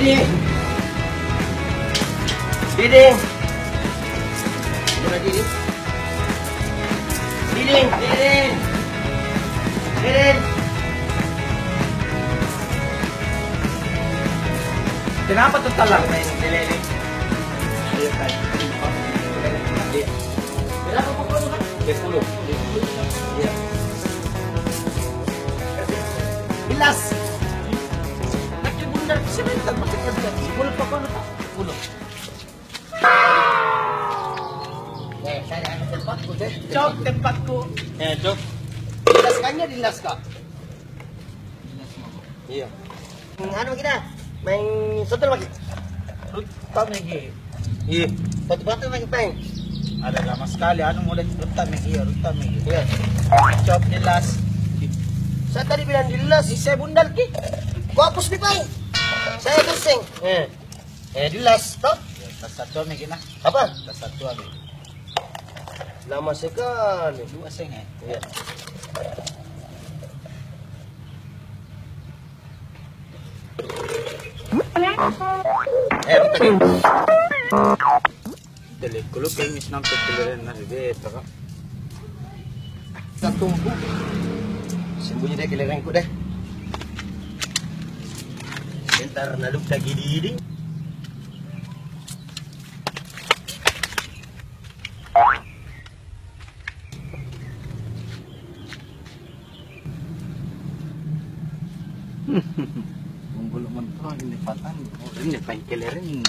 Diding. Diding. Mana Diding? Diding. Diding. Diding. Kenapa tuh talang? Diding. Ayo kan. Berapa pokoknya kan? 10. Iya. Bilas. Nakil bundar kasi may tagpakit ka. 10 pokoknya pa. 10. Saya ada tempatku deh. Cok, tempatku. Cok. Dilas kanya dilas ka. Iya. Ano kita? Main sotol lagi. Ruta Megi. Iya. Satu-satu lagi peng. Ada lama sekali. Ano mo ulit? Ruta Megi. Ruta Megi. Iya. Cok, nilas. Saya tadi bilang dilas. Saya bundal ki. Gua hapus di peng. Saya pusing. Dilas toh. Satu Megi na. Apa? Satu Megi. Lama sekali. 2 seng eh. Iya. Ruta ki. Dali kulo pengis nang pilihan na beta ka. Satu. Sembunyi deh kelerengku deh. Bentar naluk lagi diding. Unggul mentok ini patan. Oh, ini pengkeleren.